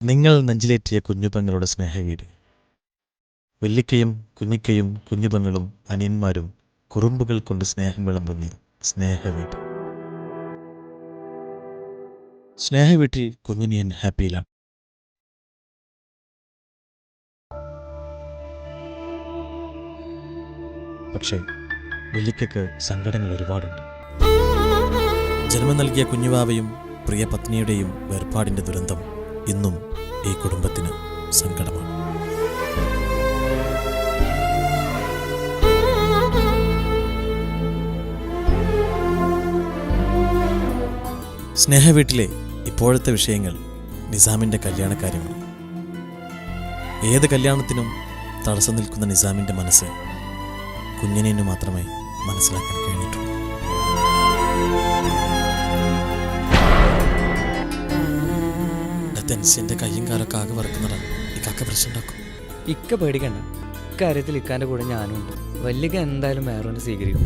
നിങ്ങൾ നെഞ്ചിലേറ്റിയ കുഞ്ഞുപെങ്ങളുടെ സ്നേഹവീട്. വല്ലിക്കയും കുഞ്ഞിക്കയും കുഞ്ഞുപെങ്ങളും അനിയന്മാരും കുറുമ്പുകൾ കൊണ്ട് സ്നേഹം വിളമ്പുന്ന സ്നേഹവീട്. സ്നേഹവീട്ടിൽ കുഞ്ഞിനിയൻ ഹാപ്പിയിലാണ്. പക്ഷേ വല്ലിക്കയ്ക്ക് സങ്കടങ്ങൾ ഒരുപാടുണ്ട്. ജന്മം നൽകിയ കുഞ്ഞുവാവയും പ്രിയ പത്നിയുടെയും വേർപാടിൻ്റെ ദുരന്തം ഇന്നും ഈ കുടുംബത്തിന് സങ്കടമാണ്. സ്നേഹവീട്ടിലെ ഇപ്പോഴത്തെ വിഷയങ്ങൾ നിസാമിൻ്റെ കല്യാണക്കാര്യമാണ്. ഏത് കല്യാണത്തിനും തടസ്സം നിൽക്കുന്ന നിസാമിൻ്റെ മനസ്സ് കുഞ്ഞിനു മാത്രമേ മനസ്സിലാക്കാൻ കഴിഞ്ഞിട്ടുള്ളൂ. തെൻസിന്റെ കയ്യും കാലൊക്കെ ആകെ വറക്കുന്നതാണ്. ഇക്കാക്ക പ്രശ്നം ഉണ്ടാക്കും. ഇക്ക പേടിക്കണ്ട, ഇക്കാര്യത്തിൽ ഇക്കാന്റെ കൂടെ ഞാനും ഉണ്ട്. വല്ലിക്ക എന്തായാലും വേറൊന്ന് സ്വീകരിക്കും.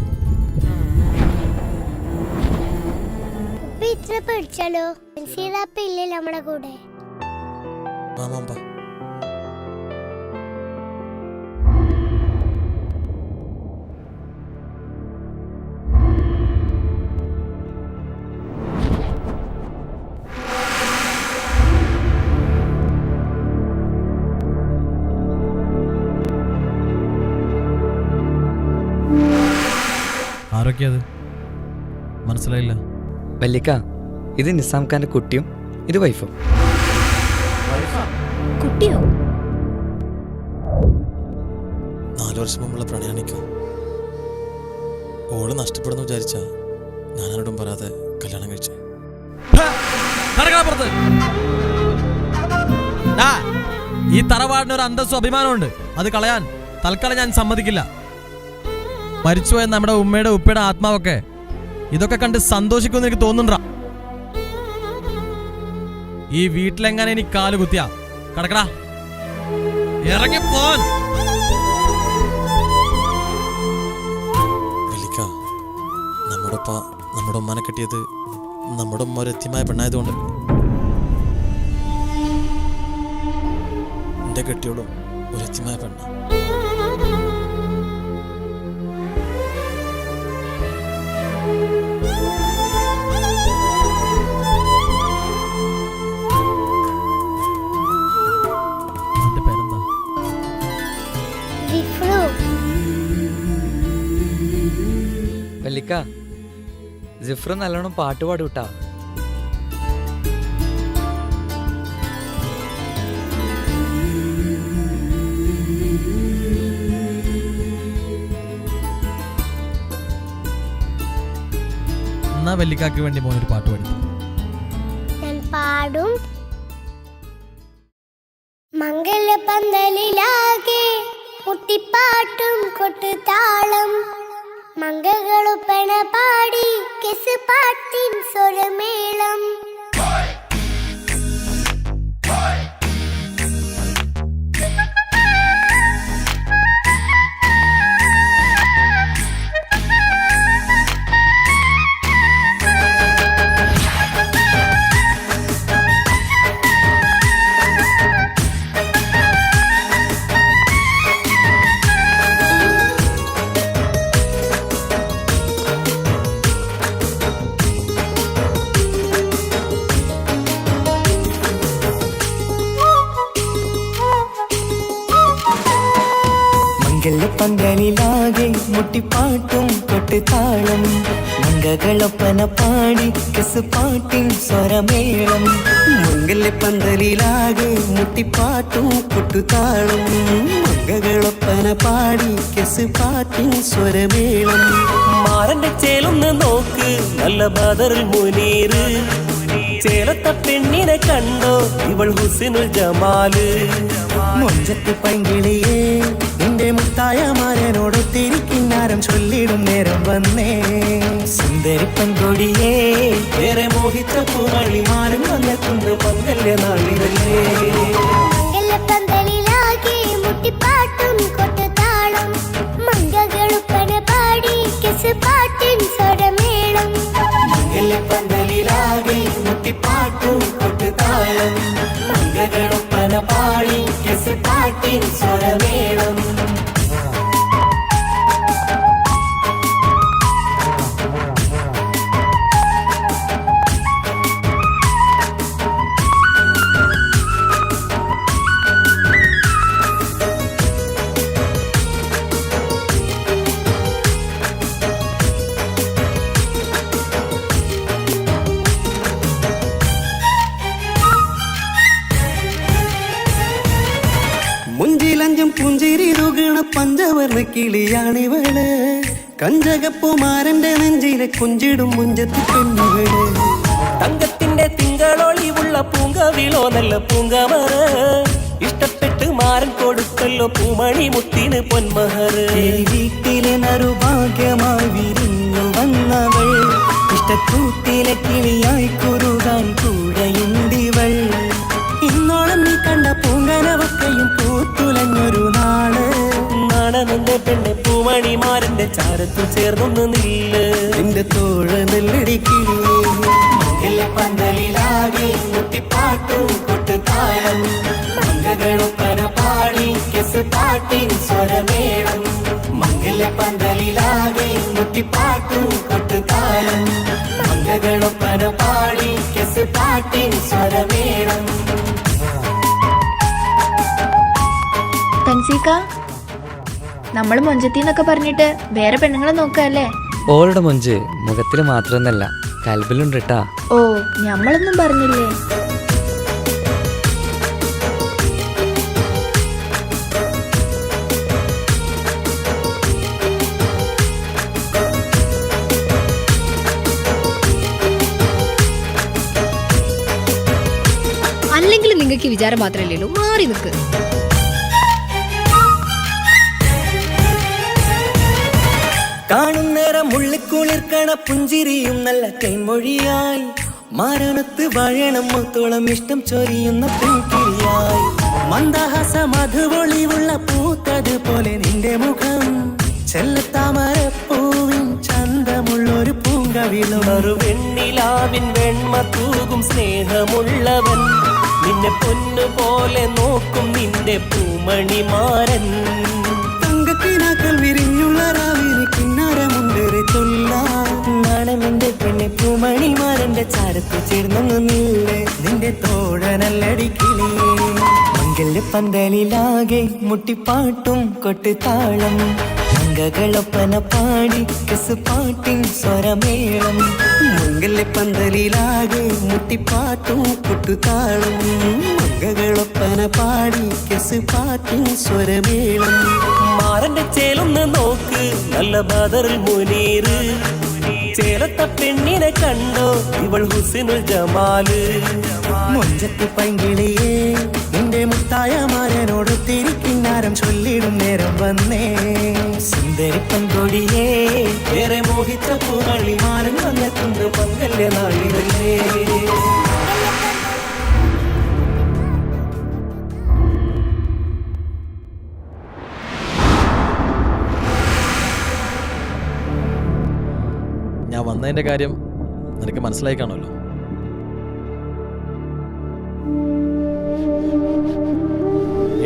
പേടിച്ചാലോ? ഇല്ലേ നമ്മുടെ കൂടെ? ആരൊക്കെയത് മനസ്സിലായില്ല. വല്ലിക്ക, ഇത് നിസാം ഖാന്റെ കുട്ടിയും ഇത് വൈഫും. കുട്ടിയോ? 4 വർഷം മുമ്പുള്ള പ്രണയാണിക്കോ. ഓള് നഷ്ടപ്പെടുന്നു വിചാരിച്ച ഞാനോടും പറയാതെ കല്യാണം കഴിച്ചു. ഈ തറവാടിനൊരു അന്തസ്സും അഭിമാനമുണ്ട്. അത് കളയാൻ തൽക്കാലം ഞാൻ സമ്മതിക്കില്ല. മരിച്ചുപോയ നമ്മുടെ ഉമ്മയുടെ ഉപ്പയുടെ ആത്മാവൊക്കെ ഇതൊക്കെ കണ്ട് സന്തോഷിക്കുമെന്ന് എനിക്ക് തോന്നുന്നുണ്ടാ. ഈ വീട്ടിലെങ്ങനെ എനിക്ക് കാല് കുത്തിയാ കടക്കടാ, ഇറങ്ങിപ്പോൻ. നമ്മുടെ ഉമ്മാനെ കെട്ടിയത് നമ്മുടെ ഉമ്മ ഒരു എത്തിയമായ പെണ്ണായതുകൊണ്ട് എന്റെ കെട്ടിയോളും ഒരു എത്തിയമായ പെണ്ണ. വല്ലിക്ക, ജിഫ്ര നല്ലോണം പാട്ട് പാടൂട്ടാ. എന്നാ വല്ലിക്കാക്ക് വേണ്ടി മോനൊരു പാട്ട് പാടി. ഞാൻ പാടും. മംഗലപന്തലിലാകെ മുട്ടിപ്പാട്ടും കൊട്ടുതാളം, മംഗളൊപ്പന പാടി കെസ് പാട്ടിൻ സ്വരമേളം. പന്തലിലാകെ മുട്ടിപ്പാട്ടും കൊട്ടുതാളം, മംഗളൊപ്പന പാടി കെസ് പാട്ടിൻ സ്വരമേളം. മംഗലപ്പന്തലിലാകെ മുട്ടിപ്പാട്ടും കൊട്ടുതാളം, മംഗളൊപ്പന പാടി കെസ് പാട്ടിൻ സ്വരമേളം. മാറന്റെ ചേലൊന്ന് നോക്ക്, നല്ല ബദറുൽ മുനീറ്. ചേലത്തെ പെണ്ണിനെ കണ്ടോ, ഇവൾ ഹുസ്നുൽ ജമാല്. മൊഞ്ചത്ത് പൈങ്കിളിയേ, നിന്റെ മുത്തായ മാരനോടൊത്തിരിക്കിന്നാരം ചൊല്ലിടും നേരം വന്നേ. സുന്ദരി പെൺകൊടിയേ, വേറെ മോഹിച്ച പൂവളിമാരും വന്നെത്തുന്ന പങ്കല്യ നാളിതല്ലേ. മംഗലപന്തലിലാകെ മുട്ടിപ്പാട്ടും കൊട്ടുതാളം, മംഗളൊപ്പന പാടി കെസ് പാട്ടിൻ സ്വരമേളം. മംഗലപന്തലിലാകെ മുട്ടിപ്പാട്ടും കൊട്ടുതാളം, മംഗള പാട്ടിൻ സ്വരമേളം. മുഞ്ചിലഞ്ചും പുഞ്ചിരി തുകണ പഞ്ചവർണ്ണ കിളിയാണിവള്. കഞ്ചകപ്പുമാരന്റെ നെഞ്ചിലെ കുഞ്ചിടും മുഞ്ചത്തി പെണ്ണുകള്. തങ്കത്തിന്റെ തിങ്കളൊളിവുള്ള പൂങ്കവിളോ നല്ല പൂങ്കമറ്. ഇഷ്ടപ്പെട്ട് മാരൻ കൊടുക്കല്ലോ പൂമണി മുത്തിന് പൊന്മഹറ്. വീട്ടിലെ നറുഭാഗ്യമായി വിരിഞ്ഞു വന്നവൾ. ഇഷ്ടക്കൂട്ടിലെ കിളിയായി കുറുകാൻ കൂടെയുണ്ടിവൾ. ഇന്നോളം നീ കണ്ട പൂങ്കനവക്കയും പൂത്തുലഞ്ഞൊരു നാള്. നാടനന്റെ പെണ്ണെ പൂമണിമാരന്റെ ചാരത്തു ചേർന്നൊന്ന് നില്ല്. എന്റെ തോഴ നെല്ലടിക്കിളിയെ പന്തലിലാകെ മുട്ടിപ്പാട്ടും കൊട്ടുതാളം. മംഗളൊപ്പന പാടി കെസ് പാട്ടിൻ സ്വരമേളം. മംഗല പന്തലിലാകെ മുട്ടിപ്പാട്ടും കൊട്ടുതാളം. മംഗളൊപ്പന പാടി കെസ് പാട്ടിൻ സ്വരമേളം. തൻസീക്ക, നമ്മള് മൊഞ്ചത്തിന്നൊക്കെ പറഞ്ഞിട്ട് വേറെ പെണ്ണുങ്ങളെ നോക്കല്ലേ? ഓളുടെ മൊഞ്ച് മുഖത്തിൽ മാത്രമൊന്നല്ല, കൽബിലുണ്ട് കേട്ടാ. ഓ, ഞമ്മളൊന്നും പറഞ്ഞില്ലേ? അല്ലെങ്കിൽ നിങ്ങൾക്ക് വിചാരം മാത്രമല്ലേ ഉള്ളൂ, മാറി നിൽക്ക്. കാണുന്നേരം ഉള്ളിക്കുളിർക്കണ പുഞ്ചിരിയും നല്ല കൈമൊഴിയായി. മാരണത്ത് വാഴണം മുത്തോളം ഇഷ്ടം ചൊരിയുന്ന പൂക്കിളിയായി. മന്ദഹാസ മധുപൊളിവുള്ള പൂത്തത് പോലെ നിന്റെ മുഖം. ചെല്ലത്താമരപ്പൂവിൻ ചന്തമുള്ളൊരു പൂങ്കവിളും. വെണ്ണിലാവിൻ വെണ്മ തൂകും സ്നേഹമുള്ളവൻ. നിന്നെ പൊന്നുപോലെ നോക്കും നിന്റെ പൂമണിമാരൻ. തങ്കക്കിനാക്കൾ വിരിഞ്ഞുള്ള രാവിലെ കിന്നാരമുണ്ടേറെ നാണമെന്റെ പെണ്ണെ പൂമണിമാരന്റെ ചാരത്ത് ചേർന്നൊന്നു നില്ലേ. നിന്റെ തോഴനല്ലടിക്കിളിയേ. മംഗല്യ പന്തലിലാകെ മുട്ടിപ്പാട്ടും കൊട്ടുതാളം. മംഗളൊപ്പന പാടി കെസ് പാട്ടിൻ സ്വരമേളം. മംഗല്യ പന്തലിലാകെ മുട്ടിപ്പാട്ടും കൊട്ടുതാളം. മംഗളൊപ്പന പാടി കെസ് പാട്ടിൻ സ്വരമേളം. മാറന്റെ ചേലൊന്ന് നോക്ക് നല്ല ബദറുൽ മുനീറ്. ചേലത്ത പെണ്ണിനെ കണ്ടോ ഇവൾ ഹുസ്നുൽ ജമാല്. മൊഞ്ചത്തി പൈങ്കിളിയേ നിന്റെ മുത്തായ മാരനോട് തിരിക്കിന്നാരം ചൊല്ലിടും നേരം വന്നേ. സുന്ദരി പങ്കൊടിയേ ഏറെ മോഹിച്ച പൂമണി മാരൻ വന്നെത്തുന്നു മംഗല്യ നാളിലേ. ഞാൻ വന്നതിൻ്റെ കാര്യം നിനക്ക് മനസ്സിലായി കാണുമല്ലോ.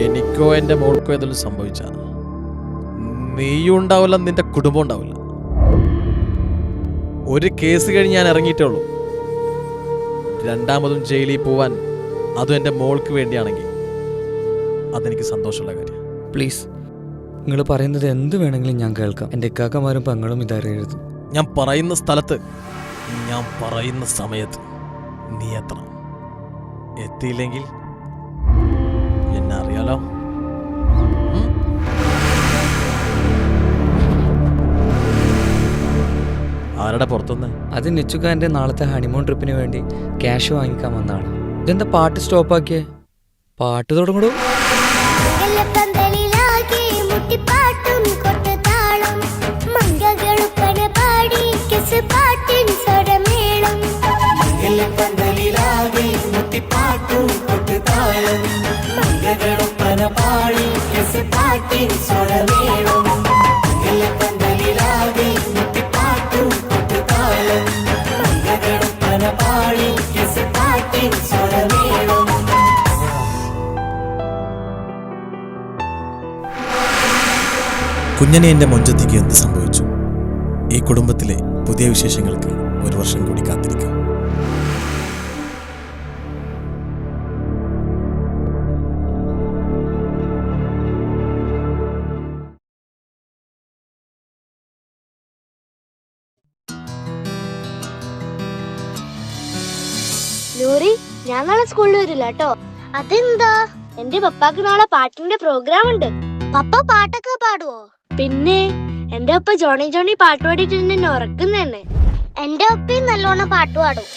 എനിക്കോ എൻ്റെ മോൾക്കോ ഏതെങ്കിലും സംഭവിച്ച നീയും ഉണ്ടാവില്ല, നിന്റെ കുടുംബം ഉണ്ടാവില്ല. ഒരു കേസ് കഴിഞ്ഞ് ഞാൻ ഇറങ്ങിയിട്ടേ ഉള്ളൂ. രണ്ടാമതും ജയിലിൽ പോവാൻ, അതും എൻ്റെ മോൾക്ക് വേണ്ടിയാണെങ്കിൽ അതെനിക്ക് സന്തോഷമുള്ള കാര്യം. പ്ലീസ്, നിങ്ങൾ പറയുന്നത് എന്ത് വേണമെങ്കിലും ഞാൻ കേൾക്കാം. എൻ്റെ ഇക്കാക്കമാരും പെങ്ങളും ഇതറിയരുത്. ഞാൻ പറയുന്ന സ്ഥലത്ത്, ഞാൻ പറയുന്ന സമയത്ത് നീ എത്തണം. എത്തിയില്ലെങ്കിൽ എന്നെ അറിയാലോ. ആരുടെ പുറത്തുനിന്ന്? അത് നിച്ചുക്കാൻ്റെ നാളത്തെ ഹണിമൂൺ ട്രിപ്പിന് വേണ്ടി ക്യാഷ് വാങ്ങിക്കാൻ വന്നതാണ്. ഇതെന്താ പാട്ട് സ്റ്റോപ്പാക്കിയേ? പാട്ട് തുടങ്ങൂ. പന്തലിലാകെ മുട്ടിപ്പാട്ടും കൊട്ടുതാളം. മംഗളൊപ്പന പാടി കെസ് പാട്ടിൻ സ്വരമേളം. പന്തലിലാകെ മുട്ടിപ്പാട്ടും കൊട്ടുതാളം. മംഗളൊപ്പന പാടി കെസ് പാട്ടിൻ സ്വരമേളം. പന്തലിലാകെ മുട്ടിപ്പാട്ടും കൊട്ടുതാളം. മംഗളൊപ്പന പാടി കെസ് പാട്ടിൻ സ്വരമേളം. കുഞ്ഞനിയൻ്റെ മൊഞ്ചത്തിക്ക് എന്ത് സംഭവിച്ചു? ഈ കുടുംബത്തിലെ പുതിയ വിശേഷങ്ങൾക്ക് 1 വർഷം കൂടി കാത്തിരിക്കാം. നൂറി, ഞാൻ നാളെ സ്കൂളിൽ വരില്ല കേട്ടോ. അതെന്താ? എന്റെ പപ്പാക്ക് നാളെ പാട്ടിന്റെ പ്രോഗ്രാം ഉണ്ട്. പപ്പ പാട്ടൊക്കെ പാടുവോ? പിന്നെ എന്റെ അപ്പ ജോണി ജോണി പാട്ട് പാടിയിട്ട് എന്നെ ഉറക്കുന്നതന്നെ. എന്റെ അപ്പയും നല്ലോണം പാട്ട് പാടും.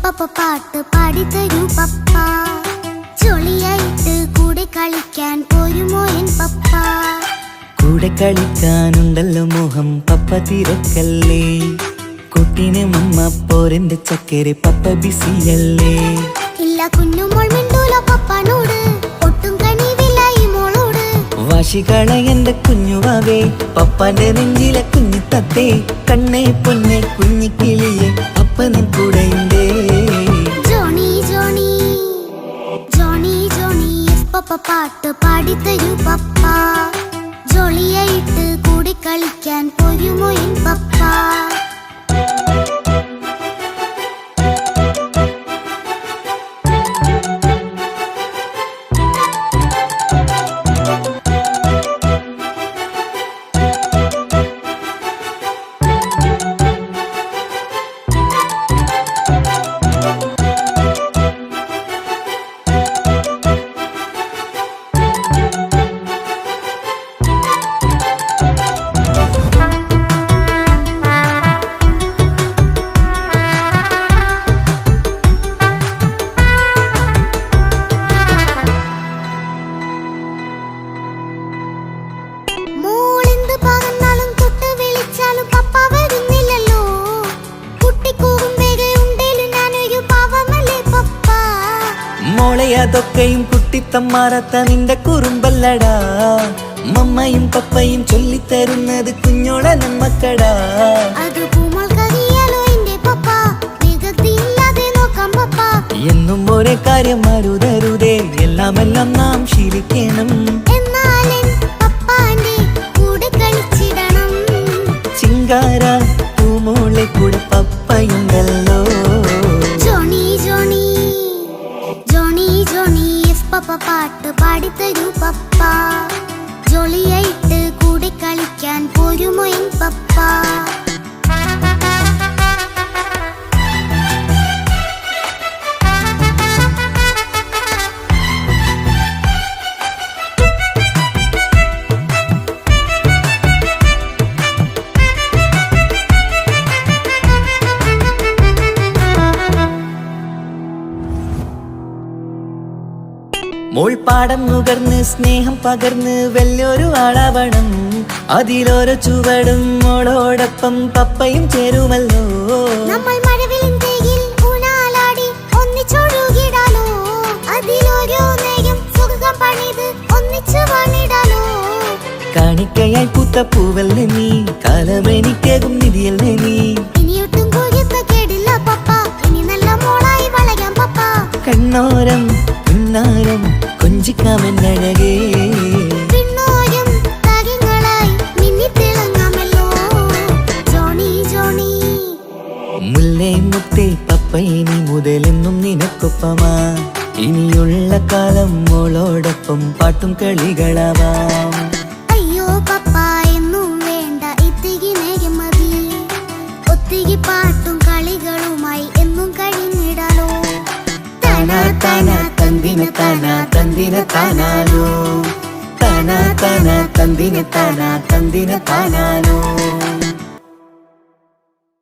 പപ്പ പാട്ട് പാടിത്തരൂ പപ്പ, ജോളിയായിട്ട് കൂടെ കളിക്കാൻ പോരുമോ എൻ പപ്പ? കൂടെ കളിക്കാനുണ്ടല്ലോ മോഹം പപ്പ തിരക്കല്ലേ, കുട്ടീനെ മമ്മ പോരെന്റെ ചക്കരെ പപ്പ ബിസിയല്ലേ. ഇല്ല കുഞ്ഞുമോൾ മിണ്ടൂല പപ്പനോട്, ഒട്ടും കനിവില്ല ഈ മോളോട്. വാശികള എന്റെ കുഞ്ഞുവാവേ, പപ്പാന്റെ നെഞ്ചിലെ കുഞ്ഞു തത്തേ, കണ്ണേ പൊന്നെ കുഞ്ഞിക്കിളിയെ അപ്പനും കൂടെയുണ്ടേ. ജോണി ജോണി ജോണി ജോണി പപ്പ പാട്ട് പാടിത്തരൂ പപ്പ, ജോളിയായിട്ട് കൂടെ കളിക്കാൻ പോരുമോ എൻ പപ്പ? അതൊക്കെയും കുട്ടിത്തമ്മാറത്ത നിന്റെ കുറുമ്പല്ലടാ, മമ്മയും പപ്പയും ചൊല്ലിത്തരുന്നത് കുഞ്ഞോളെ നമ്മക്കടാ. എന്നും ഒരേ കാര്യം അരുതരുതേ, എല്ലാം എല്ലാം നാം ശീലിക്കണം. ചിങ്കാര പൂമോളെ കൂടെ പപ്പയുണ്ടല്ലോ. പപ്പ പാട്ട് പാടിത്തരൂ പപ്പ, ജോളിയായിട്ട് കൂടെ കളിക്കാൻ പോരുമോ എൻ പപ്പ? മോൾപ്പാടം നുകർന്ന് സ്നേഹം പകർന്ന് വലിയൊരു ആളാവണം, അതിലോരോ ചുവടും മോളോടൊപ്പം പപ്പയും ചേരുമല്ലോ. നമ്മൾ മഴവിലും തേയിൽ ഊനാലാടി ഒന്നിച്ചൊഴുകിടാലോ, അതിലോരോ നേരം സുഖം പണിത് ഒന്നിച്ചു വാണിടാലോ. കാണിക്കയായി പൂത്ത പൂവല്ലേ നീ, കാലമെനിക്കേകും നിധിയല്ലേ നീ. ഇനിയൊട്ടും കൂടിയത്ത കേടില്ല പപ്പ, ഇനി നല്ല മോളായി വളരാം പപ്പ. കണ്ണോരം പുന്നാരം കൊഞ്ചിക്കാമെന്നഴകേ, പിന്നോരം താരങ്ങളായി മിന്നിത്തിളങ്ങാമല്ലോ. ജോണി ജോണി മുല്ലേ മുത്തേ പപ്പ ഇനി മുതലെന്നും നിനക്കൊപ്പമാ, ഇനിയുള്ള കാലം മോളോടൊപ്പം പാട്ടും കളികളാവാം. അയ്യോ പപ്പ എന്നും വേണ്ട ഇത്തിരി നേരം മതി, ഒത്തിരി പാട്ടും കളികളുമായി എന്നും കഴിഞ്ഞിടാലോ. താനാ താനാ തന്തിന താനാ തന്തിന താനാനോ, താനാ താനാ തന്തിന താനാ തന്തിന താനാനോ.